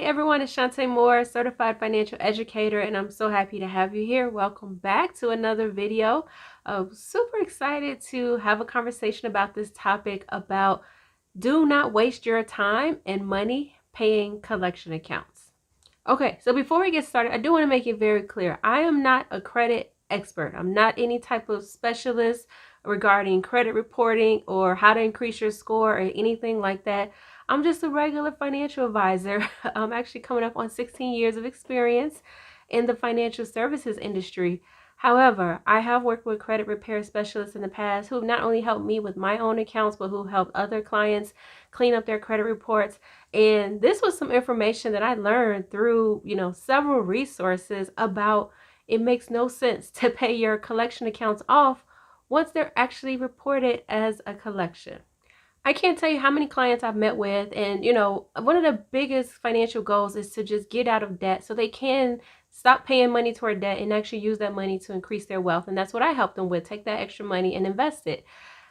everyone, it's Shantae Moore, certified financial educator, and I'm so happy to have you here. Welcome back to another video. Super excited to have a conversation about this topic about do not waste your time and money paying collection accounts. Okay, so before we get started, I do want to make it very clear. I am not a credit expert. I'm not any type of specialist regarding credit reporting or how to increase your score or anything like that. I'm just a regular financial advisor. I'm actually coming up on 16 years of experience in the financial services industry. However, I have worked with credit repair specialists in the past who have not only helped me with my own accounts, but who helped other clients clean up their credit reports. And this was some information that I learned through, several resources about it makes no sense to pay your collection accounts off once they're actually reported as a collection. I can't tell you how many clients I've met with, and one of the biggest financial goals is to just get out of debt so they can stop paying money toward debt and actually use that money to increase their wealth. And that's what I help them with. Take that extra money and invest it.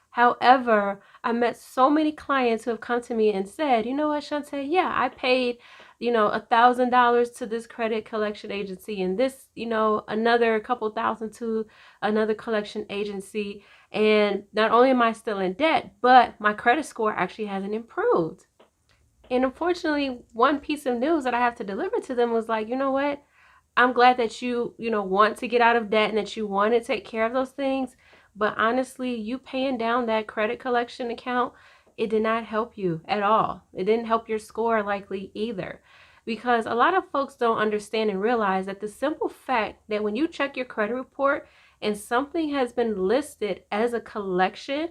However, I met so many clients who have come to me and said, you know what, Shantae, yeah, I paid, $1,000 to this credit collection agency and this, another couple thousand to another collection agency. And not only am I still in debt, but my credit score actually hasn't improved. And unfortunately, one piece of news that I have to deliver to them was like, you know what? I'm glad that you want to get out of debt and that you want to take care of those things. But honestly, you paying down that credit collection account, it did not help you at all. It didn't help your score likely either. Because a lot of folks don't understand and realize that the simple fact that when you check your credit report and something has been listed as a collection,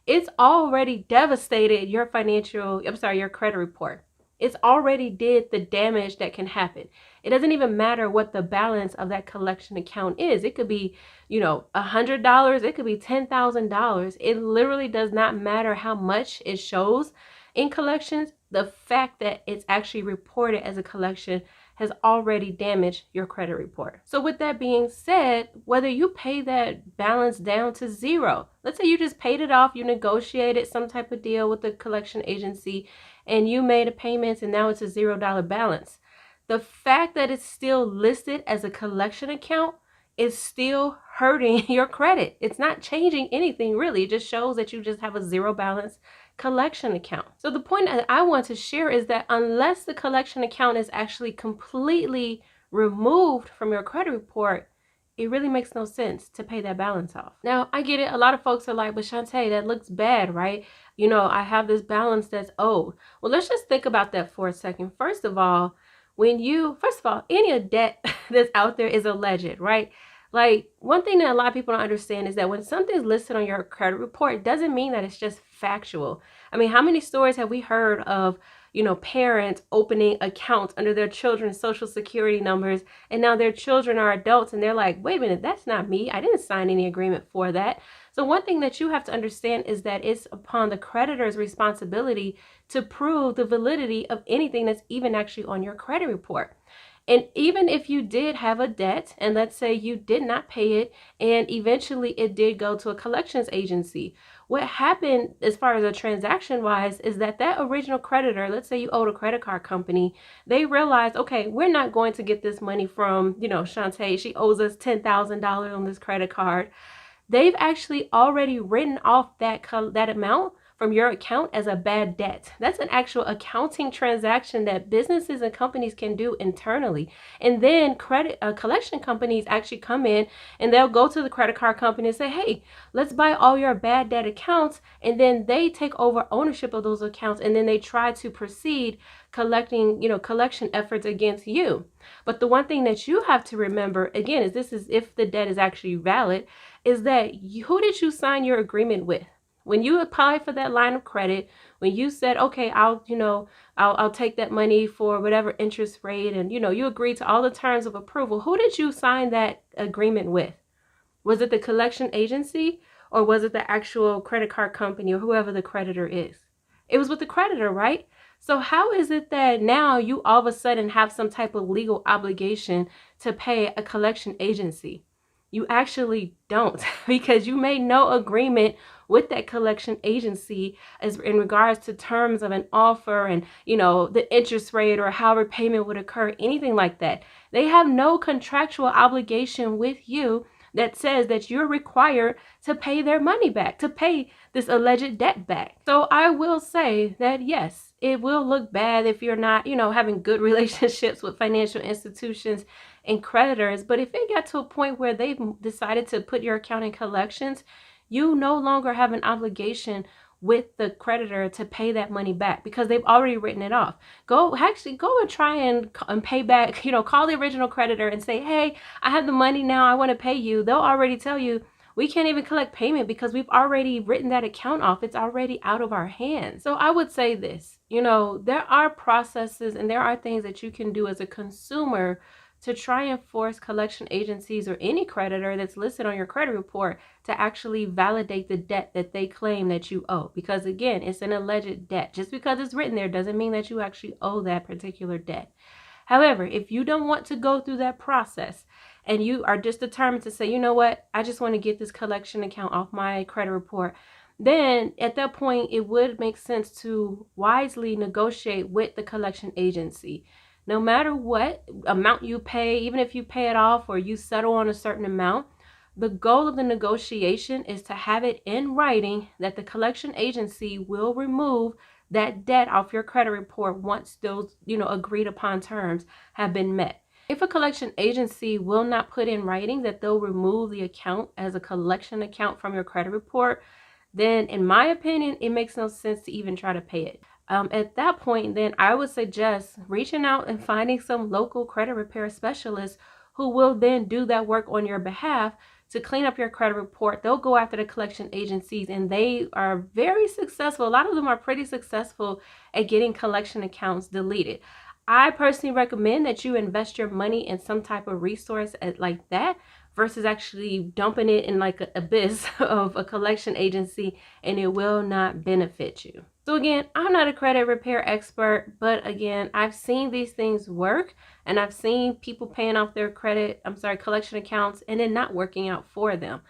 it's already devastated your your credit report. It's already did the damage that can happen. It doesn't even matter what the balance of that collection account is. It could be, $100. It could be $10,000. It literally does not matter how much it shows in collections. The fact that it's actually reported as a collection has already damaged your credit report. So with that being said, whether you pay that balance down to zero, let's say you just paid it off, you negotiated some type of deal with the collection agency and you made a payment and now it's a $0 balance. The fact that it's still listed as a collection account is still hurting your credit. It's not changing anything really. It just shows that you just have a zero balance collection account. So the point that I want to share is that unless the collection account is actually completely removed from your credit report, it really makes no sense to pay that balance off. Now, I get it. A lot of folks are like, but Shantae, that looks bad, right? I have this balance that's owed. Well, let's just think about that for a second. First of all, any debt that's out there is alleged, right? Like, one thing that a lot of people don't understand is that when something's listed on your credit report, it doesn't mean that it's just factual. I mean, how many stories have we heard of, parents opening accounts under their children's social security numbers, and now their children are adults and they're like, wait a minute, that's not me. I didn't sign any agreement for that. So one thing that you have to understand is that it's upon the creditor's responsibility to prove the validity of anything that's even actually on your credit report. And even if you did have a debt, and let's say you did not pay it, and eventually it did go to a collections agency, what happened as far as a transaction wise is that original creditor, let's say you owed a credit card company, they realized, okay, we're not going to get this money from, Shantae, she owes us $10,000 on this credit card. They've actually already written off that amount from your account as a bad debt. That's an actual accounting transaction that businesses and companies can do internally. And then collection companies actually come in and they'll go to the credit card company and say, hey, let's buy all your bad debt accounts. And then they take over ownership of those accounts. And then they try to proceed collecting, collection efforts against you. But the one thing that you have to remember, again, is if the debt is actually valid, is that who did you sign your agreement with? When you applied for that line of credit, when you said, okay, I'll take that money for whatever interest rate, and you agreed to all the terms of approval, who did you sign that agreement with? Was it the collection agency or was it the actual credit card company or whoever the creditor is? It was with the creditor, right? So how is it that now you all of a sudden have some type of legal obligation to pay a collection agency? You actually don't, because you made no agreement with that collection agency as in regards to terms of an offer and, you know, the interest rate or how repayment would occur, anything like that. They have no contractual obligation with you that says that you're required to pay their money back, to pay this alleged debt back. So I will say that yes, it will look bad if you're not, you know, having good relationships with financial institutions and creditors. But if it got to a point where they've decided to put your account in collections, you no longer have an obligation with the creditor to pay that money back because they've already written it off. Go and try and pay back, you know, call the original creditor and say, hey, I have the money now, I want to pay you. They'll already tell you, we can't even collect payment because we've already written that account off. It's already out of our hands. So I would say this, you know, there are processes and there are things that you can do as a consumer to try and force collection agencies or any creditor that's listed on your credit report to actually validate the debt that they claim that you owe. Because again, it's an alleged debt. Just because it's written there doesn't mean that you actually owe that particular debt. However, if you don't want to go through that process and you are just determined to say, you know what, I just want to get this collection account off my credit report, then at that point, it would make sense to wisely negotiate with the collection agency. No matter what amount you pay, even if you pay it off or you settle on a certain amount, the goal of the negotiation is to have it in writing that the collection agency will remove that debt off your credit report once those, you know, agreed upon terms have been met. If a collection agency will not put in writing that they'll remove the account as a collection account from your credit report, then in my opinion, it makes no sense to even try to pay it. At that point, then I would suggest reaching out and finding some local credit repair specialists who will then do that work on your behalf to clean up your credit report. They'll go after the collection agencies and they are very successful. A lot of them are pretty successful at getting collection accounts deleted. I personally recommend that you invest your money in some type of resource like that versus actually dumping it in like an abyss of a collection agency, and it will not benefit you. So again, I'm not a credit repair expert, but again, I've seen these things work and I've seen people paying off their collection accounts and then not working out for them.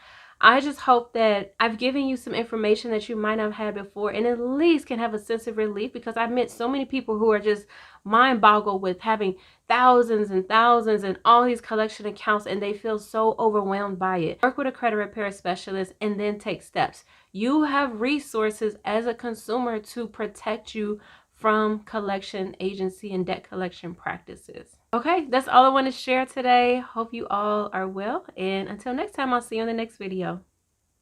I just hope that I've given you some information that you might not have had before and at least can have a sense of relief, because I've met so many people who are just mind boggled with having thousands and thousands and all these collection accounts and they feel so overwhelmed by it. Work with a credit repair specialist and then take steps. You have resources as a consumer to protect you from collection agency and debt collection practices. Okay, that's all I want to share today. Hope you all are well. And until next time, I'll see you in the next video.